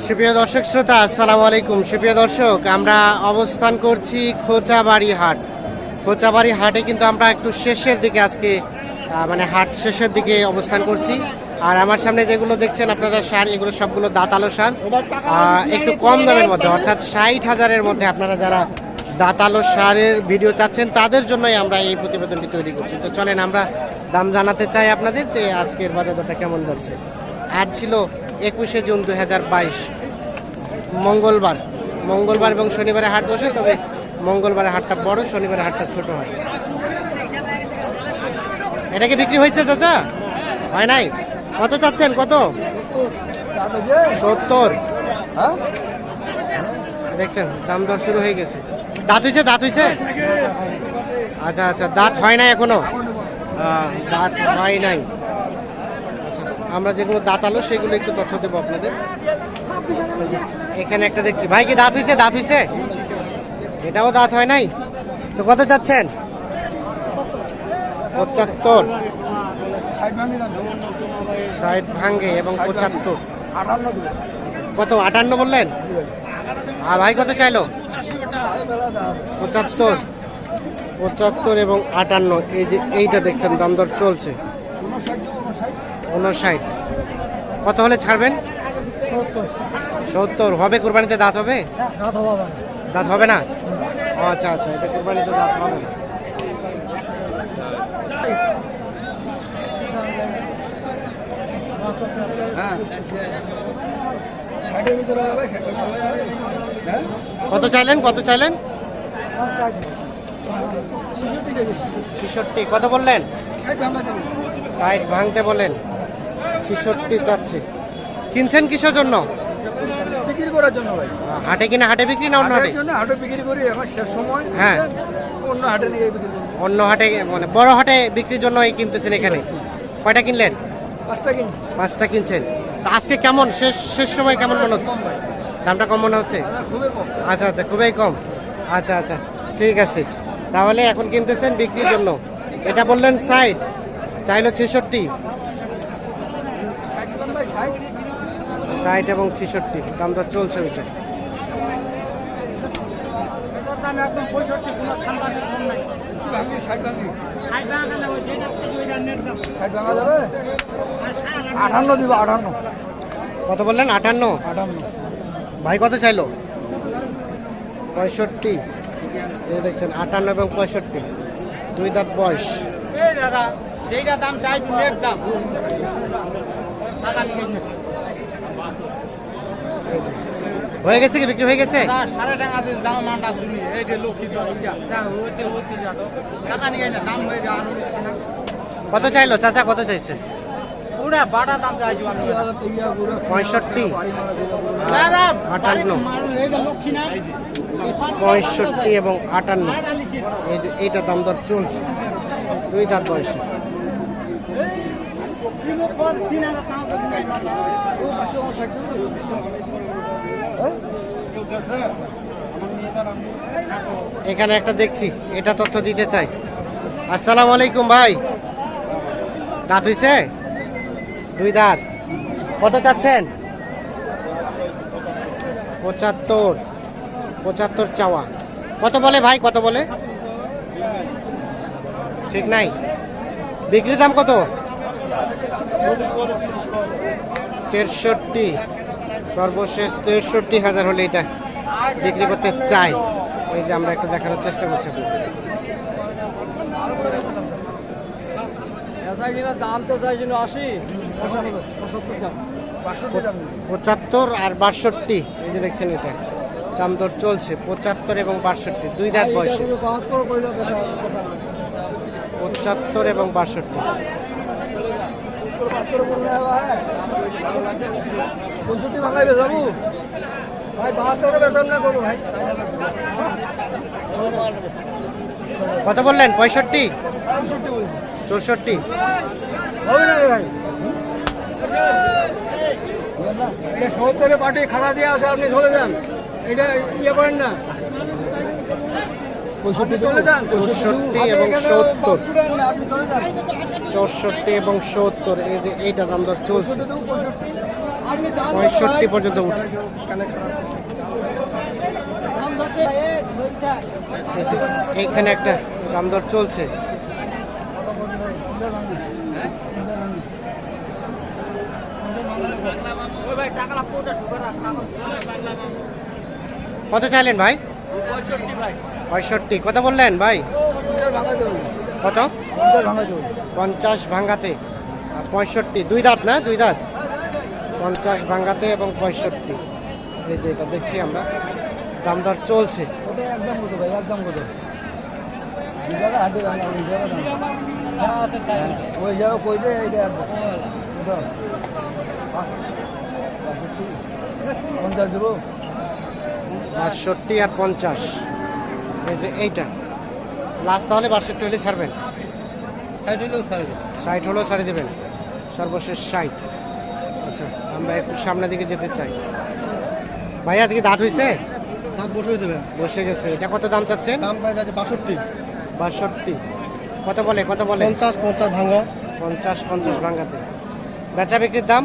সুপ্রিয় দর্শক শ্রোতা, আসসালামু আলাইকুম। সুপ্রিয় দর্শক, আমরা অবস্থান করছি খোঁচাবাড়ি হাট। খোঁচাবাড়ি হাটে কিন্তু আমরা একটু শেষের দিকে আজকে মানে হাট শেষের দিকে অবস্থান করছি। আর আমার সামনে যেগুলো দেখছেন আপনারা সার, এগুলো সবগুলো দাঁতালো সার, একটু কম দামের মধ্যে, অর্থাৎ 60,000-এর মধ্যে। আপনারা যারা দাঁতালো সারের ভিডিও চাচ্ছেন তাদের জন্যই আমরা এই প্রতিবেদনটি তৈরি করছি। তো চলেন আমরা দাম জানাতে চাই আপনাদের যে আজকের বাজার দরটা কেমন যাচ্ছে। আজ ছিল 21শে জুন 2022, মঙ্গলবার এবং শনিবারে হাট বসে, তবে মঙ্গলবারে হাটটা বড়, শনিবারে হাটটা ছোট হয়। এটা কি বিক্রি হয়েছে চাচা? হয় নাই? কত চাচ্ছেন? কত? 70। দেখছেন দাম দর শুরু হয়ে গেছে। দাঁত হয়েছে? আচ্ছা আচ্ছা, দাঁত হয় নাই এখনো? দাঁত হয় নাই। আচ্ছা, আমরা যেগুলো দাঁত আলো সেগুলো একটু তথ্য দেবো আপনাদের। এখানে একটা দেখছি, ভাই কি দাঁত হয়েছে? এটাও দাঁত হয় নাই। তো কত চাচ্ছেন? 75। 60 ভাঙ্গে এবং 75। কত? 58 বললেন? আর ভাই কত চাইলো? 75 এবং 58। এই যে এইটা দেখছেন দাম দর চলছে 59। কত হলে ছাড়বেন? 70 হবে? কুরবানিতে দাঁত হবে? দাঁত হবে না? আচ্ছা আচ্ছা, এটা কুরবানিতে দাঁত হবে না। কত চাইলেন? 66। কত বললেন? 60 ভাঙতে বলেন, 66 চাচ্ছে। কিনছেন কিসের জন্য? বিক্রি করার জন্য ভাই। হাটে কিনা? হাটে বিক্রি না অন্য হাটে? হাটে বিক্রি করি, আমার শেষ সময়। হ্যাঁ, অন্য হাটে নিয়ে বিক্রি করি। অন্য হাটে মানে বড় হাটে বিক্রির জন্য এই কিনতেছেন এখানে? কয়টা কিনলেন? 5টা কিনছি। 5টা কিনছেন। তা আজকে কেমন, শেষ সময় কেমন মনে হচ্ছে? দামটা কম মনে হচ্ছে? খুবই কম। আচ্ছা আচ্ছা, খুবই কম। আচ্ছা আচ্ছা, ঠিক আছে। তাহলে এখন কিনতেছেন বিক্রির জন্য। এটা বললেন 60, চাইলো 66। 60 এবং 66 দাম দর চলছে ওইটা। কত বললেন? 58। ভাই কত চাইলো? 65। এই দেখছেন 58 এবং 65, 2 দাঁত বয়স। হয়ে গেছে কি? বিক্রি হয়ে গেছে? কত চাইলো চাচা? কত চাইছে? 65, 58, 65 এবং 58। এই যে এইটা দাম দর চলছে, 2 দাঁত বয়সে। এখানে একটা দেখছি, এটা তথ্য দিতে চাই। আসসালামু আলাইকুম ভাই, দাঁত হইছে? 2 দাঁত। কত চাচ্ছেন? 75 চাওয়া। কত বলে ভাই? কত বলে? ঠিক নাই। বিক্রির দাম কত? 63। সর্বশেষ 63,000 হলে এটা বিক্রি করতে চাই। এই যে আমরা একটু দেখানোর চেষ্টা করছি। দাম তো চাই 80, 75 আর 62। এই যে দেখছেন এটা দাম দর চলছে 75 এবং 62, 2 দাঁত বয়সে। 75 এবং 62। কত বললেন? 65, 64। পার্টি খাতা দিয়ে আছে, আপনি চলে যান। এটা ইয়ে করেন না। আপনি চলে যান 64 এবং 70 আপনি চলে যান 64 এবং 70 এই যে এইটা দাম দর চলছে 65 পর্যন্ত উঠছে। এই যে এইখানে একটা দাম দর চলছে। কত চাইলেন ভাই? 65। কত বললেন ভাই? কত? 50 ভাঙাতে আর 65। দুই দাঁত না? দুই দাঁত। 50 ভাঙাতে এবং 65। এই যে এটা দেখছি আমরা, দাম দর চলছে। একদম কত ভাই, একদম কত? ওই যাও কই যে এইটা 50 দেবো। 65 আর 50। এই যে এইটা লাস্ট, তাহলে 62 হলে ছাড়বেন? 60 হলেও ছাড়ে দেবেন, সর্বশেষ 60। আচ্ছা, আমরা একটু সামনের দিকে যেতে চাই। ভাইয়া দিকে দাঁত হয়েছে? দাঁত বসে হয়েছে ভাই, বসে গেছে। এটা কত দাম চাচ্ছেন? দাম পাই যাচ্ছে 62। 62। কত বলে? কত বলে? 50 ভাঙা। 50 ভাঙাতে। বেচা বিক্রির দাম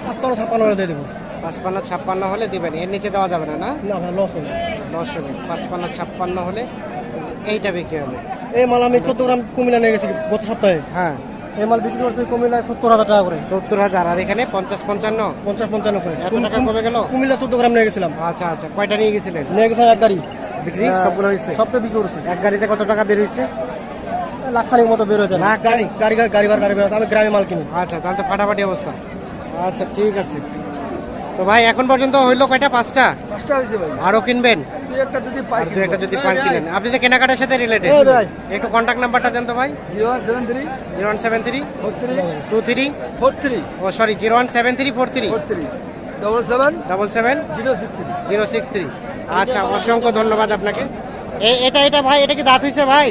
55 করে দিয়ে দেবো। 55 56 হলে দিবেন, এর নিচে দেওয়া যাবে না? না, না ভাই, লস হবে। লস হবে। 55 56 হলে এইটা বিক্রি হবে। এই মাল আমি 14 গ্রাম কুমিল্লা নিয়ে গেছি গত সপ্তাহে। হ্যাঁ, এই মাল বিক্রি করছে কুমিল্লায় 70,000 টাকা করে। 70,000। আর এখানে 50 55। 50-55 করে। এত টাকা কমে গেল। কুমিল্লা 14 গ্রাম নিয়ে গেছিলাম। আচ্ছা আচ্ছা, কয়টা নিয়ে গেছিলেন? নিয়ে গেছিলাম এক গাড়ি বিক্রি সবগুলো হয়েছে? সবটা বিক্রি করছে। এক গাড়িতে কত টাকা বের হয়েছে? লাখখানিক মতো বের হয়েছে। লাখ গাড়ি? গাড়ি বের হয়েছে। আমি গ্রামে মাল কিনি। আচ্ছা, তাহলে তো ফাটাফাটি অবস্থা। আচ্ছা, ঠিক আছে। তো ভাই এখন পর্যন্ত হইলো কয়টা? 5টা। 5টা হয়েছে ভাই। আরো কিনবেন? তুই একটা যদি পাই, আর দু একটা যদি পান কিনেন। আপনি তো কেনাকাটার সাথে রিলেটেড, এই ভাই। একটু কন্ট্যাক্ট নাম্বারটা দেন তো ভাই। 0173 0173 43 23 43 ও সরি 0173 43 43 77 77 063। 063। আচ্ছা, অসংখ্য ধন্যবাদ আপনাকে। এটা ভাই, এটা কি দাঁত হয়েছে ভাই?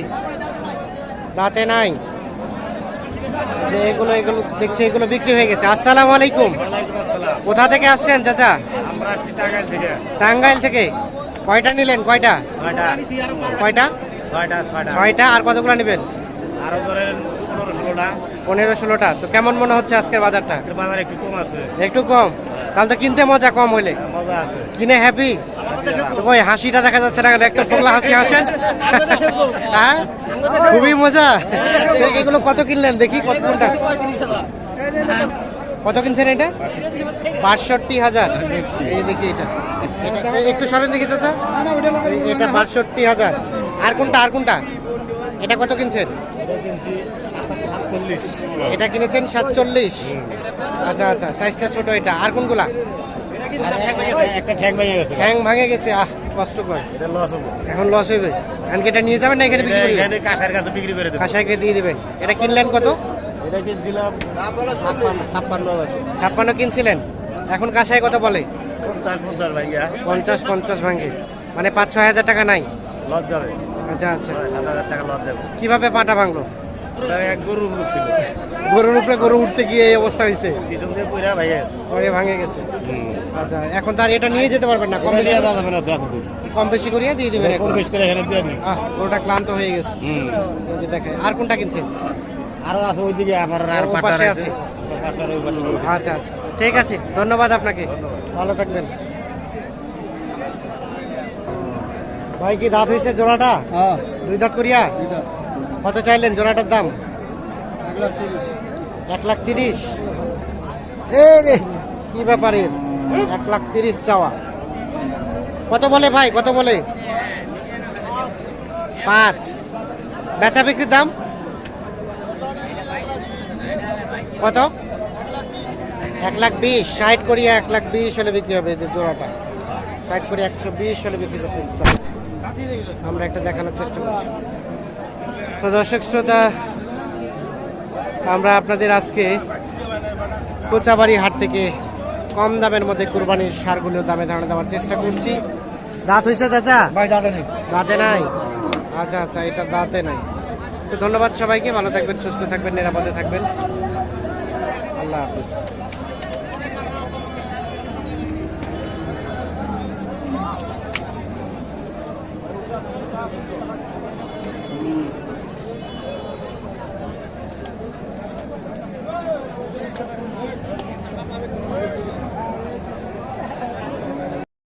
দাঁতে নাই। যে এগুলো দেখছি এগুলো বিক্রি হয়ে গেছে। আসসালামু আলাইকুম। কোথা থেকে আসছেন চাচা? আমরা আসছি টাঙ্গাইল থেকে। টাঙ্গাইল থেকে। কয়টা নিলেন? কয়টা? কয়টা? 6টা। আর কতগুলো নেবেন? আরো ধরেন 15-16টা। 15-16টা। তো কেমন মনে হচ্ছে আজকের বাজারটা? বাজার একটু কম আছে, একটু কম? তাহলে তো কিনতে মজা কম হইলে। মজা আছে। কিনে হ্যাপি? তো ওই হাসিটা দেখা যাচ্ছে না, একটা পোগলা হাসি হাসেন। হ্যাঁ, খুবই মজা। এগুলো কত কিনলেন দেখি? কত কোনটা? কত কিনছেন এটা? 62,000। এই দেখি এটা একটু সরেন দেখি তো। এটা 62,000। আর কোনটা? আর কোনটা? এটা কত কিনছেন? এটা কিনছি 47। এটা কিনেছেন 47। আচ্ছা আচ্ছা, সাইজটা ছোট এটা। আর কোনগুলা? একটা ঠ্যাং ভেঙে গেছে, ঠ্যাং ভাঙে গেছে। কষ্ট করে। এটা লস হবে। এখন লস হইবে। এখন কি এটা নিয়ে যাবেন না এখানে বিক্রি করবেন? এখানে কাঁসার কাছে বিক্রি করে দেবো। কাঁসাইকে দিয়ে দিবেন। এটা কিনলেন কত? এটা কিনছিলাম 56,000। 56 কিনছিলেন, এখন কাঁসাই কত বলে? 50-50 ভাইয়া 50 ভাঙে, মানে 5-6 হাজার টাকা নাই। লস যাবে। আচ্ছা আচ্ছা, 7,000 টাকা লস যাবে। কিভাবে পাটা ভাঙলো? ওটা এক গরুর গ্রুপ ছিল, গরুর উপরে গরু উঠতে গিয়ে এই অবস্থা হয়েছে, পিছন দিয়ে পইরা ভাইয়া পরে ভাঙে গেছে। আচ্ছা, এখন তার এটা নিয়ে যেতে পারবেন না? কম বেশি যাবে না, কম বেশি করিয়ে দিয়ে দিবেন। কম বেশি করে এখানে দিয়ে দিই। গরুটা ক্লান্ত হয়ে গেছে। এই যে দেখেন। আর কোনটা কিনছেন? আরো আছে ওইদিকে, আমার আর ও পাটার পাশে আছে। আছে। পাটার ওই পাশে। আচ্ছা আচ্ছা, ঠিক আছে, ধন্যবাদ আপনাকে, ভালো থাকবেন। ভাই কি দাঁত হয়েছে জোড়াটা? হ্যাঁ, দুই দাঁত করিয়া? কত চাইলেন জোড়াটার দাম? 1,30,000। কি ব্যাপারে 1,30,000 চাওয়া? কত বলে ভাই, কত বলে? 5। বেচা বিক্রির দাম কত? 1,20,000। 60 করিয়া 1,20,000 হলে বিক্রি হবে। যে জোড়াটা 60 করে 120 হলে বিক্রি করতে চাই। আমরা একটা দেখানোর চেষ্টা করছি। তো দর্শক শ্রোতা, আমরা আপনাদের আজকে কোচাবাড়ি হাট থেকে কম দামের মধ্যে কুরবানির সারগুলোর দামে ধারণা দেওয়ার চেষ্টা করছি। দাঁত হয়েছে চাচা? ভাই দাদা নেই। দাঁতে নাই? আচ্ছা আচ্ছা, এটা দাঁতে নাই। তো ধন্যবাদ সবাইকে, ভালো থাকবেন, সুস্থ থাকবেন, নিরাপদে থাকবেন।